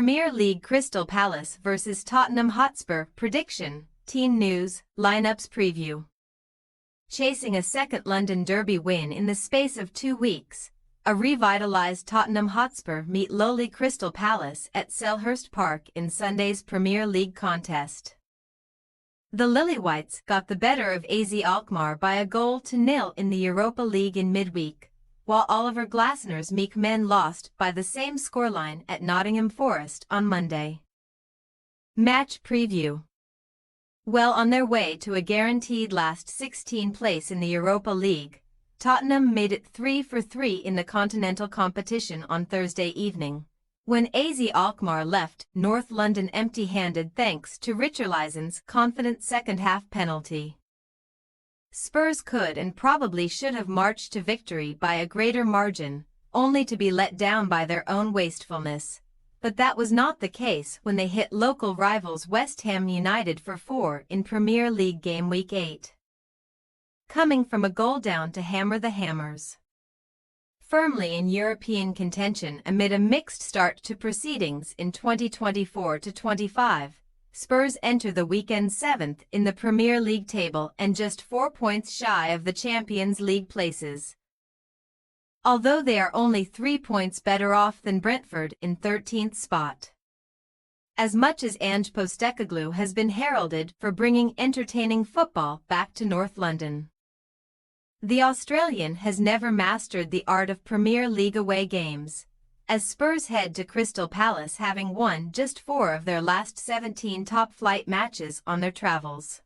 Premier League Crystal Palace vs Tottenham Hotspur prediction, team news, lineups preview. Chasing a second London derby win in the space of 2 weeks, a revitalised Tottenham Hotspur meet lowly Crystal Palace at Selhurst Park in Sunday's Premier League contest. The Lilywhites got the better of AZ Alkmaar by 1-0 in the Europa League in midweek, while Oliver Glasner's meek men lost by the same scoreline at Nottingham Forest on Monday. Match preview. Well on their way to a guaranteed last 16 place in the Europa League, Tottenham made it 3 for 3 in the continental competition on Thursday evening, when AZ Alkmaar left North London empty-handed thanks to Richarlison's confident second-half penalty. Spurs could and probably should have marched to victory by a greater margin, only to be let down by their own wastefulness. But that was not the case when they hit local rivals West Ham United for 4 in Premier League Game Week 8. Coming from a goal down to hammer the Hammers. Firmly in European contention amid a mixed start to proceedings in 2024-25, Spurs enter the weekend 7th in the Premier League table and just 4 points shy of the Champions League places. Although they are only 3 points better off than Brentford in 13th spot. As much as Ange Postecoglou has been heralded for bringing entertaining football back to North London, the Australian has never mastered the art of Premier League away games, as Spurs head to Crystal Palace having won just 4 of their last 17 top-flight matches on their travels.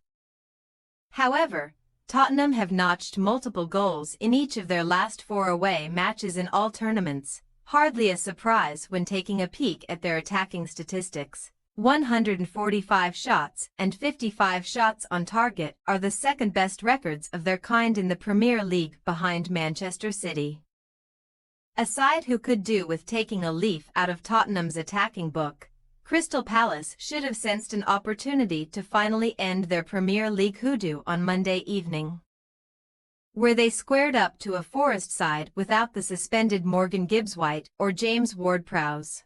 However, Tottenham have notched multiple goals in each of their last 4 away matches in all tournaments, hardly a surprise when taking a peek at their attacking statistics. 145 shots and 55 shots on target are the second-best records of their kind in the Premier League behind Manchester City. A side who could do with taking a leaf out of Tottenham's attacking book, Crystal Palace should have sensed an opportunity to finally end their Premier League hoodoo on Monday evening, where they squared up to a Forest side without the suspended Morgan Gibbs-White or James Ward-Prowse.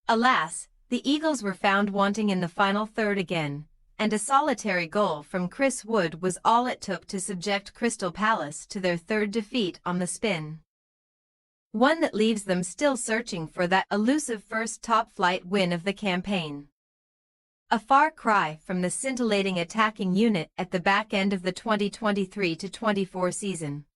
Alas, the Eagles were found wanting in the final third again, and a solitary goal from Chris Wood was all it took to subject Crystal Palace to their third defeat on the spin. One that leaves them still searching for that elusive first top-flight win of the campaign. A far cry from the scintillating attacking unit at the back end of the 2023-24 season.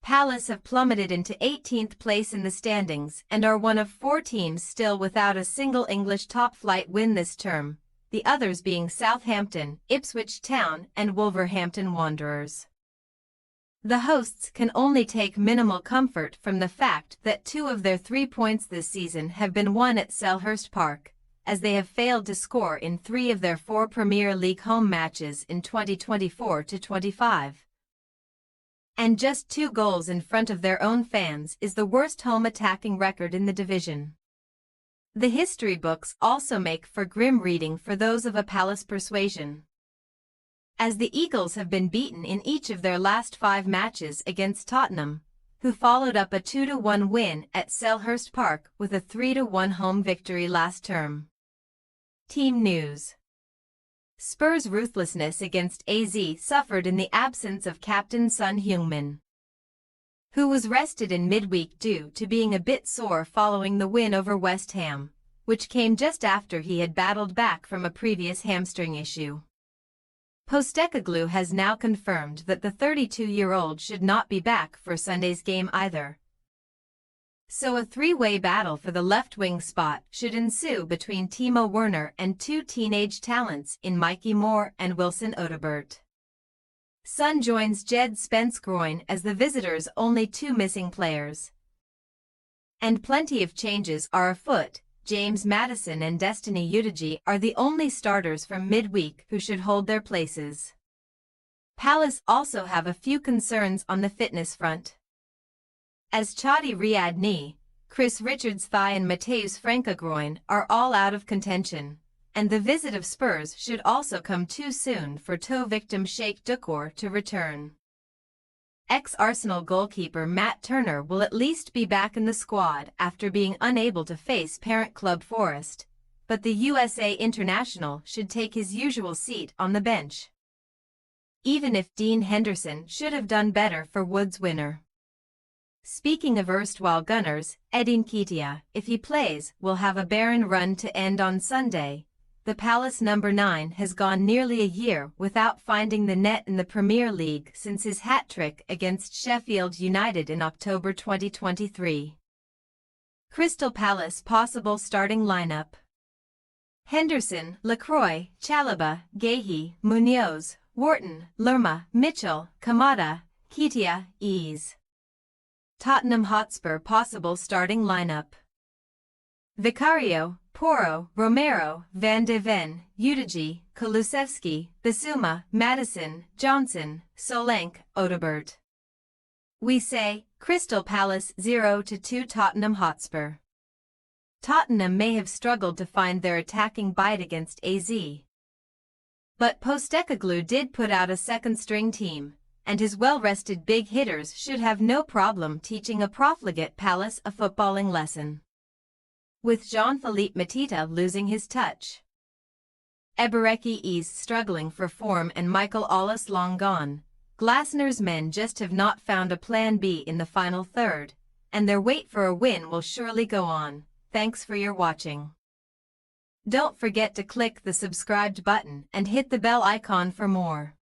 Palace have plummeted into 18th place in the standings and are one of 4 teams still without a single English top-flight win this term, the others being Southampton, Ipswich Town and Wolverhampton Wanderers. The hosts can only take minimal comfort from the fact that 2 of their 3 points this season have been won at Selhurst Park, as they have failed to score in 3 of their 4 Premier League home matches in 2024-25. And just 2 goals in front of their own fans is the worst home attacking record in the division. The history books also make for grim reading for those of a Palace persuasion, as the Eagles have been beaten in each of their last 5 matches against Tottenham, who followed up a 2-1 win at Selhurst Park with a 3-1 home victory last term. Team news. Spurs' ruthlessness against AZ suffered in the absence of captain Son Heung-min, who was rested in midweek due to being a bit sore following the win over West Ham, which came just after he had battled back from a previous hamstring issue. Postecoglou has now confirmed that the 32-year-old should not be back for Sunday's game either. So a 3-way battle for the left-wing spot should ensue between Timo Werner and 2 teenage talents in Mikey Moore and Wilson Odobert. Son joins Jed Spence-Groin as the visitors' only 2 missing players. And plenty of changes are afoot. James Maddison and Destiny Udogie are the only starters from midweek who should hold their places. Palace also have a few concerns on the fitness front, as Chadi Riyad knee, Chris Richards thigh and Mateusz Franca groin are all out of contention, and the visit of Spurs should also come too soon for toe victim Sheikh Dukour to return. Ex-Arsenal goalkeeper Matt Turner will at least be back in the squad after being unable to face parent club Forest, but the USA international should take his usual seat on the bench, even if Dean Henderson should have done better for Wood's winner. Speaking of erstwhile Gunners, Eddie Nketiah, if he plays, will have a barren run to end on Sunday. The Palace number 9 has gone nearly a year without finding the net in the Premier League since his hat-trick against Sheffield United in October 2023. Crystal Palace possible starting lineup: Henderson, Lacroix, Chalobah, Guéhi, Munoz, Wharton, Lerma, Mitchell, Kamada, Nketiah, Eze. Tottenham Hotspur possible starting lineup: Vicario, Porro, Romero, Van de Ven, Udigi, Kulusevski, Bissouma, Maddison, Johnson, Solanke, Odobert. We say, Crystal Palace 0-2 Tottenham Hotspur. Tottenham may have struggled to find their attacking bite against AZ, but Postecoglou did put out a second-string team, and his well-rested big hitters should have no problem teaching a profligate Palace a footballing lesson. With Jean-Philippe Mateta losing his touch, Eberechi Eze struggling for form and Michael Olise long gone, Glasner's men just have not found a plan B in the final third, and their wait for a win will surely go on. Thanks for your watching. Don't forget to click the subscribed button and hit the bell icon for more.